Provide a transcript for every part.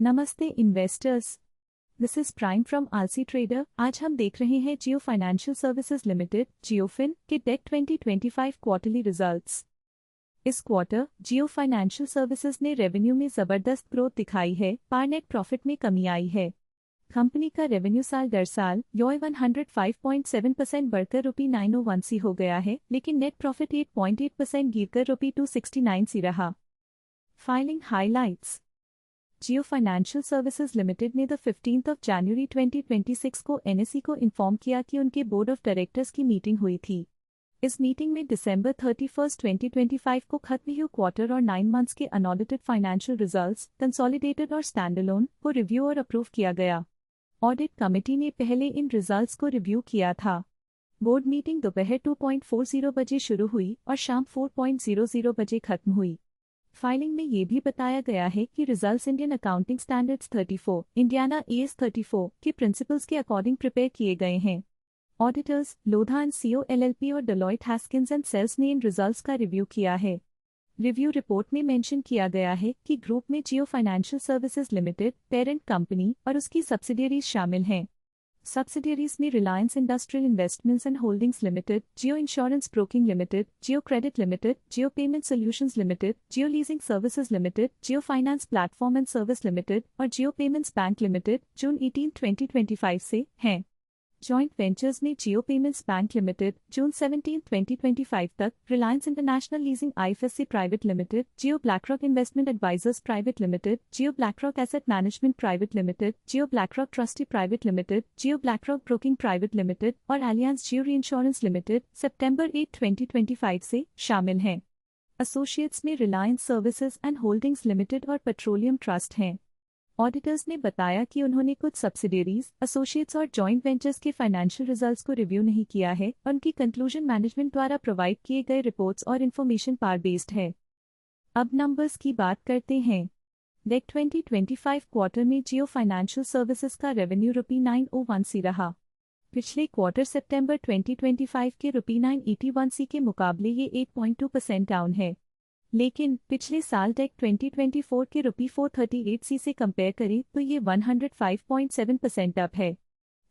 नमस्ते investors. This is prime from आलसी trader. आज हम देख रहे हैं जियो फाइनेंशियल सर्विसेज लिमिटेड जियोफिन के डेक 2025 क्वार्टरली रिजल्ट्स। इस क्वार्टर जियो फाइनेंशियल सर्विसेज ने रेवेन्यू में जबरदस्त ग्रोथ दिखाई है, पर नेट प्रॉफिट में कमी आई है। कंपनी का रेवेन्यू साल दर साल योय 105.7% बढ़कर ₹901 हो गया है, लेकिन नेट प्रॉफिट 8.8% गिरकर ₹269 रहा। Filing highlights. Jio financial services limited ने 15 जनवरी 2026 को एनएसई को इन्फॉर्म किया कि उनके बोर्ड ऑफ डायरेक्टर्स की मीटिंग हुई थी। इस मीटिंग में दिसंबर 31, 2025 को खत्म हुए क्वार्टर और 9 मंथ्स के अनऑडिटेड फाइनेंशियल रिजल्ट्स, कंसोलिडेटेड और स्टैंडअलोन, को रिव्यू और अप्रूव किया गया। ऑडिट कमेटी ने पहले इन रिजल्ट्स को रिव्यू किया था। बोर्ड मीटिंग दोपहर 2:40 बजे शुरू हुई और शाम 4:00 बजे खत्म हुई। फाइलिंग में ये भी बताया गया है कि results Indian accounting standards 34, Indiana AS 34 के प्रिंसिपल्स के अकॉर्डिंग प्रिपेयर किए गए हैं। Auditors Lodha and CO LLP और डेलॉयट हैस्किंस एंड सेल्स ने इन रिजल्ट्स का रिव्यू किया है। रिव्यू रिपोर्ट में मेंशन किया गया है कि ग्रुप में Jio financial services limited, parent company और उसकी सब्सिडियरीज शामिल हैं। सब्सिडियरीज में Reliance industrial investments and holdings limited, Jio insurance broking limited, Jio credit limited, Jio payment solutions limited, Jio leasing services limited, Jio finance platform and service limited और जियो पेमेंट्स बैंक लिमिटेड जून 18, 2025 से हैं। Joint ventures में जियो पेमेंट्स बैंक लिमिटेड जून 17, 2025 तक, Reliance international leasing IFSC private limited, Jio BlackRock investment advisers private limited, Jio BlackRock asset management private limited, Jio BlackRock trustee private limited, Jio BlackRock broking private limited और Allianz Jio reinsurance limited सितंबर 8, 2025 से शामिल हैं। Associates में Reliance services and holdings limited और petroleum trust हैं। Auditors ने बताया कि उन्होंने कुछ सब्सिडियरीज, एसोसिएट्स और जॉइंट वेंचर्स के फाइनेंशियल रिजल्ट्स को रिव्यू नहीं किया है और उनकी कंक्लूजन मैनेजमेंट द्वारा प्रोवाइड किए गए रिपोर्ट्स और इन्फॉर्मेशन पर बेस्ड है। अब नंबर्स की बात करते हैं। डेक 2025 क्वार्टर में जियो फाइनेंशियल सर्विसेज का रेवेन्यू ₹901 रहा। पिछले क्वार्टर सितंबर 2025 के ₹981 के मुकाबले ये 8.2% डाउन है। लेकिन पिछले साल डेक 2024 के ₹438 से कंपेयर करें तो ये 105.7% अप है।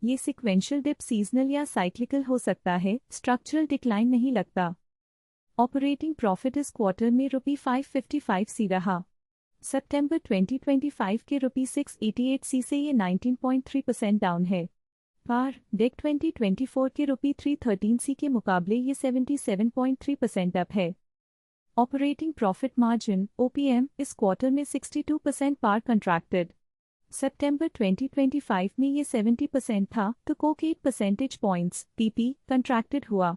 ये सिक्वेंशियल डिप सीजनल या साइक्लिकल हो सकता है, स्ट्रक्चरल डिक्लाइन नहीं लगता। ऑपरेटिंग प्रॉफिट इस क्वार्टर में ₹555 रहा। सितंबर 2025 के ₹688 से ये 19.3% डाउन है। पर डेक 2024 के ₹313 के मुकाबले ये 77.3% अप है। ऑपरेटिंग प्रॉफिट मार्जिन OPM इस क्वार्टर में 62% पार कंट्रैक्टेड। सितंबर 2025 में ये 70% था तो Coke 8 percentage points PP contracted हुआ।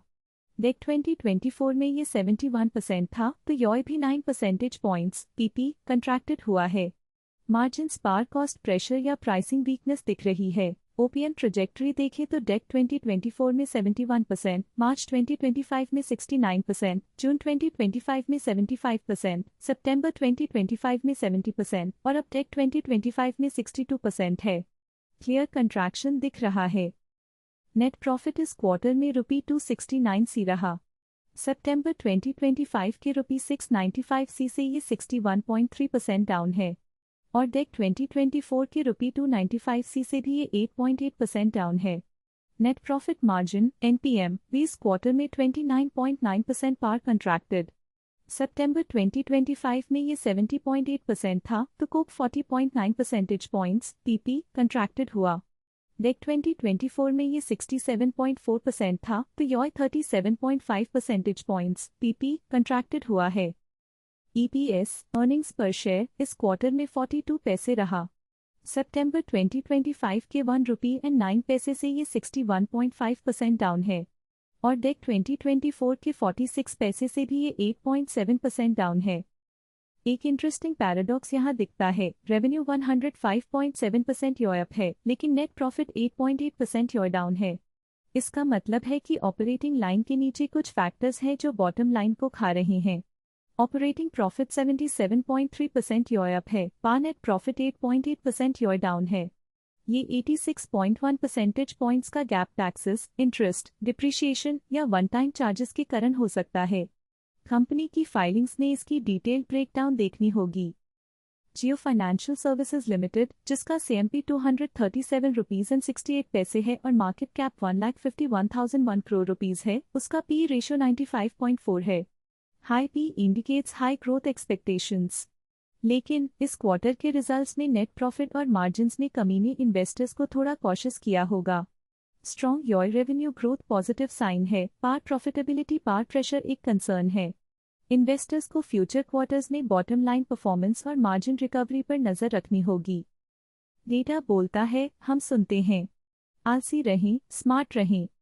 डेक 2024 में ये 71% था तो योय भी 9 परसेंटेज पॉइंट्स PP कंट्रैक्टेड हुआ है। मार्जिन्स पार कॉस्ट प्रेशर या प्राइसिंग वीकनेस दिख रही है। OPM ट्रेजेक्टरी देखें तो डेक 2024 में 71%, मार्च 2025 में 69%, जून 2025 में 75%, सितंबर 2025 में 70% और अब डेक 2025 में 62% है। क्लियर कंट्रैक्शन दिख रहा है। नेट प्रॉफिट इस क्वार्टर में ₹269 रहा। सितंबर 2025 के ₹695 से ये 61.3% डाउन है और डेक 2024 के ₹295 से भी ये 8.8% डाउन है। नेट प्रॉफिट मार्जिन NPM भी इस क्वार्टर में 29.9% पार कंट्रैक्टेड। सितंबर 2025 में ये 70.8% था तो Coke 40.9 percentage points PP contracted हुआ। डेक 2024 में ये 67.4% था तो योय 37.5 परसेंटेज पॉइंट्स PP कंट्रैक्टेड हुआ है। EPS अर्निंग्स पर शेयर इस क्वार्टर में 42 पैसे रहा। सितंबर 2025 के ₹1.09 से ये 61.5% डाउन है और डेक 2024 के 46 पैसे से भी ये 8.7% डाउन है। एक इंटरेस्टिंग पैराडॉक्स यहाँ दिखता है। रेवेन्यू 105.7% योय अप है, लेकिन नेट प्रॉफिट 8.8% योय डाउन है। इसका मतलब है कि ऑपरेटिंग लाइन के नीचे कुछ फैक्टर्स हैं जो बॉटम लाइन को खा रहे हैं। ऑपरेटिंग प्रॉफिट 77.3% योय अप है, पर नेट प्रॉफिट 8.8% योय डाउन है। ये 86.1 परसेंटेज पॉइंट्स का गैप टैक्सेस, इंटरेस्ट, डिप्रिशिएशन या वन टाइम चार्जेस के कारण हो सकता है। कंपनी की फाइलिंग्स में इसकी डिटेल ब्रेकडाउन देखनी होगी। जियो फाइनेंशियल सर्विसेज लिमिटेड, जिसका CMP 237 रुपीज एंड 68 पैसे है और मार्केट कैप 1,51,001 करोड़ रुपीज है, उसका पी रेशियो 95.4 है। High P indicates high growth expectations. लेकिन इस क्वार्टर के रिजल्ट्स में नेट प्रॉफिट और मार्जिन्स में कमी ने इन्वेस्टर्स को थोड़ा कॉशियस किया होगा। Strong your revenue growth positive sign है, पार प्रॉफिटेबिलिटी पार प्रेशर एक कंसर्न है। इन्वेस्टर्स को फ्यूचर क्वार्टर्स में बॉटम लाइन परफॉर्मेंस और मार्जिन रिकवरी पर नजर रखनी होगी। डेटा बोलता है, हम सुनते हैं। आलसी रहें, स्मार्ट रहें।